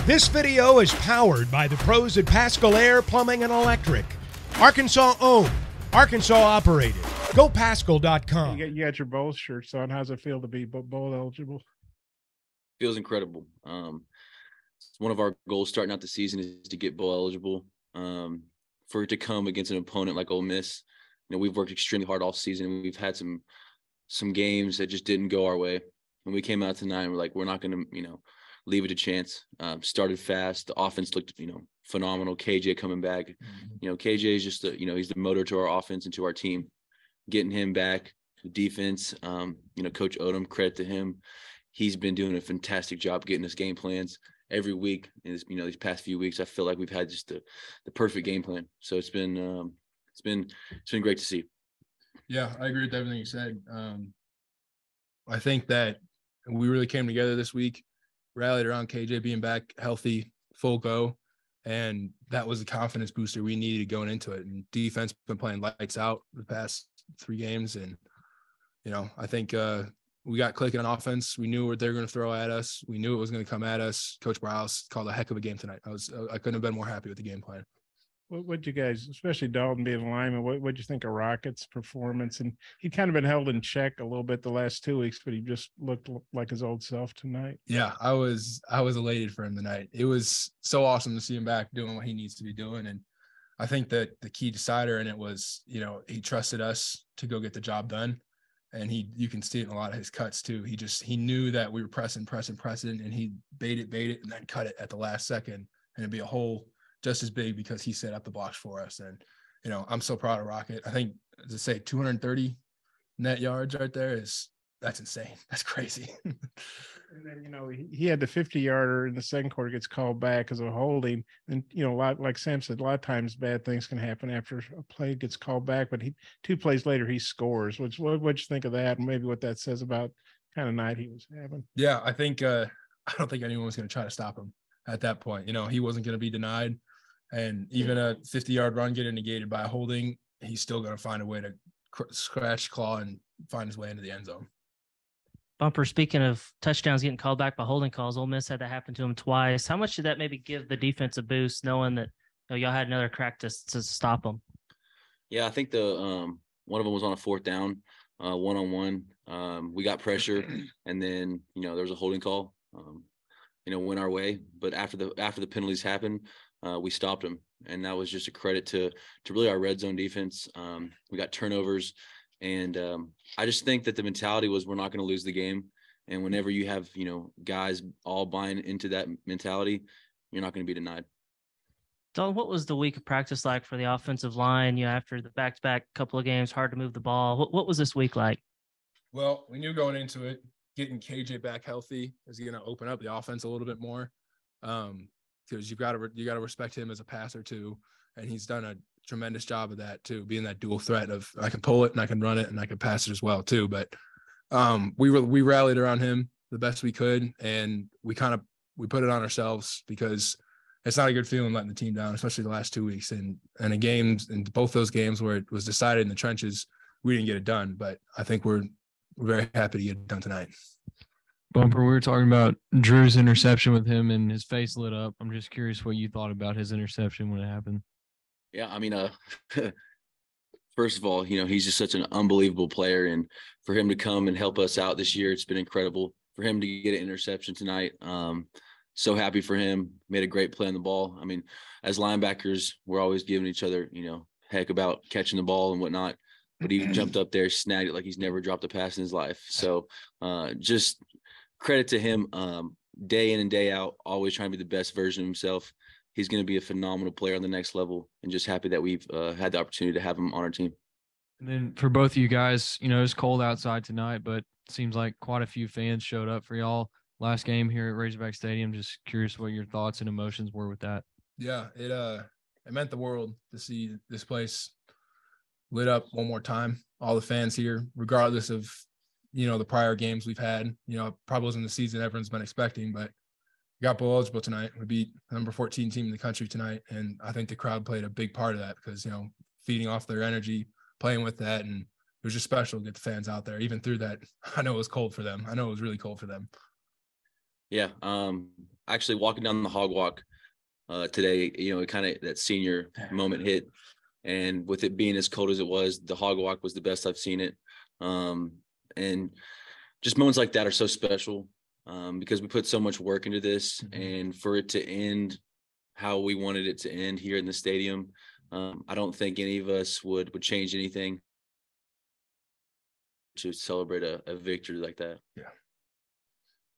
This video is powered by the pros at Pascal Air Plumbing and Electric. Arkansas owned, Arkansas operated. GoPascal.com. You got your bowl shirts on. How's it feel to be bowl eligible? Feels incredible. It's one of our goals starting out the season is to get bowl eligible. For it to come against an opponent like Ole Miss, we've worked extremely hard all season, and we've had some games that just didn't go our way. And we came out tonight and we're like, we're not going to, leave it a chance. Started fast. The offense looked, phenomenal. KJ coming back. KJ is just he's the motor to our offense and to our team. Getting him back, the defense. Coach Odom, credit to him. He's been doing a fantastic job getting us game plans every week. And these past few weeks, I feel like we've had just the perfect game plan. So it's been great to see. Yeah, I agree with everything you said. I think that we really came together this week, rallied around KJ being back healthy, full go, and that was the confidence booster we needed going into it. And defense been playing lights out the past 3 games, and I think we got clicking on offense. We knew what they were going to throw at us. We knew it was going to come at us. Coach Browse called a heck of a game tonight. I couldn't have been more happy with the game plan. What'd you guys, especially Dalton being a lineman, what'd you think of Rocket's performance? And he'd kind of been held in check a little bit the last 2 weeks, but he just looked like his old self tonight. Yeah, I was elated for him tonight. It was so awesome to see him back doing what he needs to be doing. And I think that the key decider in it was, he trusted us to go get the job done. And you can see it in a lot of his cuts too. He knew that we were pressing, and he bait it, and then cut it at the last second. And it'd be a hole just as big because he set up the blocks for us. And, I'm so proud of Rocket. I think, as I say, 230 net yards right there that's insane. That's crazy. And then, he had the 50-yarder in the second quarter, gets called back as a holding. And, like Sam said, a lot of times bad things can happen after a play gets called back, but 2 plays later, he scores. What'd you think of that? And maybe what that says about kind of night he was having? Yeah, I think, I don't think anyone was going to try to stop him at that point. He wasn't going to be denied. And even a 50-yard run getting negated by a holding, he's still going to find a way to scratch, claw, and find his way into the end zone. Bumper, speaking of touchdowns getting called back by holding calls, Ole Miss had that happen to him twice. How much did that maybe give the defense a boost, knowing that y'all had another crack to stop them? Yeah, I think the one of them was on a 4th down, 1-on-1. We got pressure, and then there was a holding call. Went our way, but after the penalties happened, we stopped them, and that was just a credit to really our red zone defense. We got turnovers, and I just think that the mentality was we're not going to lose the game. And whenever you have guys all buying into that mentality, you're not going to be denied. Dalton, what was the week of practice like for the offensive line? After the back-to-back couple of games, hard to move the ball. What was this week like? Well, we knew going into it, getting KJ back healthy is going to open up the offense a little bit more. Because you got to respect him as a passer too, and he's done a tremendous job of that too, being that dual threat of I can pull it and I can run it and I can pass it as well too. But we rallied around him the best we could, and we put it on ourselves because it's not a good feeling letting the team down, especially the last 2 weeks. And in both those games where it was decided in the trenches, we didn't get it done. But I think we're very happy to get it done tonight. Bumper, we were talking about Drew's interception with him, and his face lit up. I'm just curious what you thought about his interception when it happened. Yeah, first of all, he's just such an unbelievable player, and for him to come and help us out this year, it's been incredible. For him to get an interception tonight, so happy for him. Made a great play on the ball. As linebackers, we're always giving each other, heck about catching the ball and whatnot, but he jumped up there, snagged it like he's never dropped a pass in his life. So just credit to him, day in and day out, always trying to be the best version of himself. He's going to be a phenomenal player on the next level, and just happy that we've had the opportunity to have him on our team. And then for both of you guys, it's cold outside tonight, but it seems like quite a few fans showed up for y'all last game here at Razorback Stadium. Just curious what your thoughts and emotions were with that. Yeah, it meant the world to see this place lit up one more time. All the fans here, regardless of the prior games we've had, probably wasn't the season everyone's been expecting, but we got bowl eligible tonight. We beat the number 14 team in the country tonight. And I think the crowd played a big part of that because, feeding off their energy, playing with that. And it was just special to get the fans out there, even through that. I know it was cold for them. I know it was really cold for them. Yeah. Actually walking down the Hog Walk today, it kind of that senior moment hit, and with it being as cold as it was, the Hog Walk was the best I've seen it. And just moments like that are so special because we put so much work into this, and for it to end how we wanted it to end here in the stadium, I don't think any of us would change anything to celebrate a victory like that. Yeah.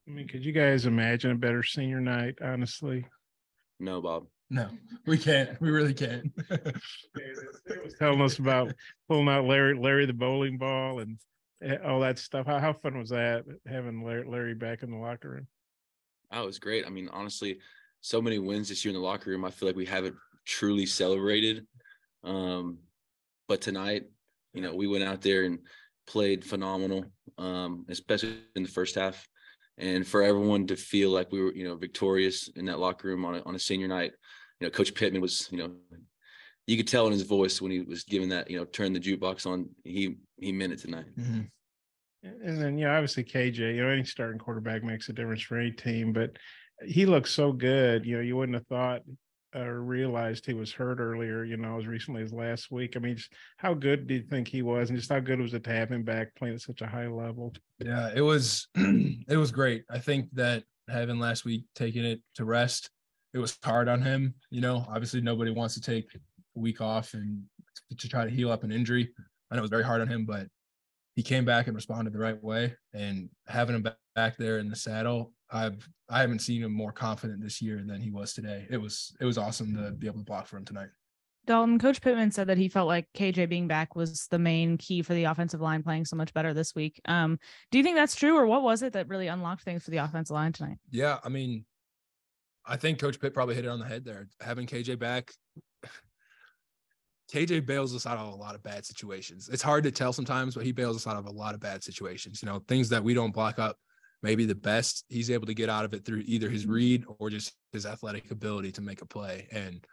I mean, could you guys imagine a better senior night, honestly? No, Bob. No, we can't. We really can't. It was telling us about pulling out Larry the bowling ball and all that stuff. How fun was that, having Larry back in the locker room? Oh, it was great. I mean, honestly, so many wins this year in the locker room. I feel like we haven't truly celebrated. But tonight, we went out there and played phenomenal, especially in the first half. And for everyone to feel like we were, victorious in that locker room on a senior night, Coach Pittman was, you could tell in his voice when he was giving that, turn the jukebox on, he meant it tonight. Mm-hmm. And then, obviously KJ, any starting quarterback makes a difference for any team, but he looked so good. You wouldn't have thought or realized he was hurt earlier, as recently as last week. I mean, just how good do you think he was, and just how good was it to have him back playing at such a high level? Yeah, it was it was great. I think that having last week taking it to rest, it was hard on him. Obviously nobody wants to take a week off and to try to heal up an injury. I know it was very hard on him, but he came back and responded the right way. And having him back there in the saddle, I haven't seen him more confident this year than he was today. It was awesome to be able to block for him tonight. Dalton, Coach Pittman said that he felt like KJ being back was the main key for the offensive line playing so much better this week. Do you think that's true, or what was it that really unlocked things for the offensive line tonight? Yeah, I mean, I think Coach Pitt probably hit it on the head there. Having KJ back, KJ bails us out of a lot of bad situations. It's hard to tell sometimes, but he bails us out of a lot of bad situations. Things that we don't block up maybe the best, he's able to get out of it through either his read or just his athletic ability to make a play. And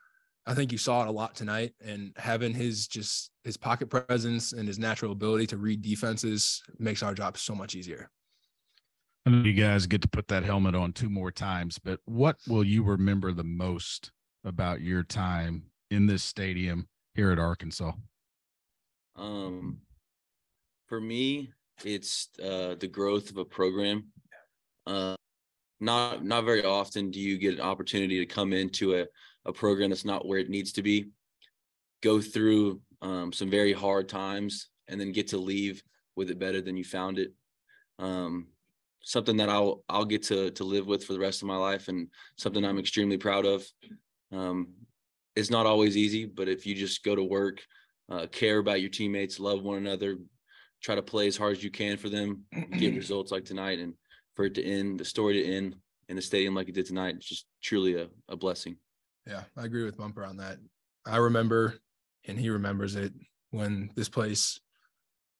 I think you saw it a lot tonight, and having his pocket presence and his natural ability to read defenses makes our job so much easier. I know you guys get to put that helmet on 2 more times, but what will you remember the most about your time in this stadium here at Arkansas? For me, it's the growth of a program. Not very often do you get an opportunity to come into a program that's not where it needs to be, go through some very hard times, and then get to leave with it better than you found it. Something that I'll get to live with for the rest of my life, and something I'm extremely proud of. It's not always easy, but if you just go to work, care about your teammates, love one another, try to play as hard as you can for them, get results like tonight, and for it to end, the story to end in the stadium like it did tonight, it's just truly a blessing. Yeah, I agree with Bumper on that. I remember, and he remembers it, when this place,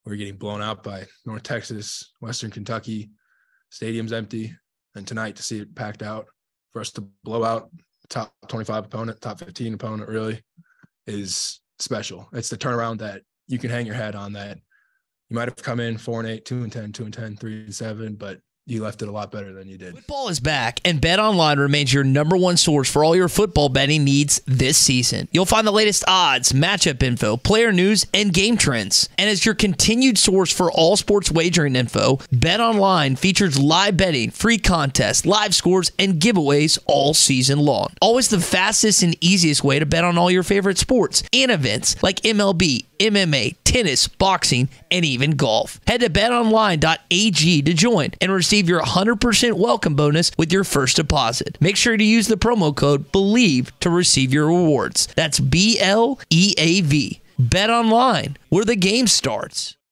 we were getting blown out by North Texas, Western Kentucky, stadium's empty, and tonight to see it packed out, for us to blow out top 25 opponent, top 15 opponent really is special. It's the turnaround that you can hang your hat on, that you might have come in 4-8, 2-10, 2-10, 3-7, but you left it a lot better than you did. Football is back, and BetOnline remains your #1 source for all your football betting needs this season. You'll find the latest odds, matchup info, player news, and game trends. And as your continued source for all sports wagering info, BetOnline features live betting, free contests, live scores, and giveaways all season long. Always the fastest and easiest way to bet on all your favorite sports and events like MLB, MMA, tennis, boxing, and even golf. Head to betonline.ag to join and receive your 100% welcome bonus with your first deposit. Make sure to use the promo code BELIEVE to receive your rewards. That's BLEAV. Bet online, where the game starts.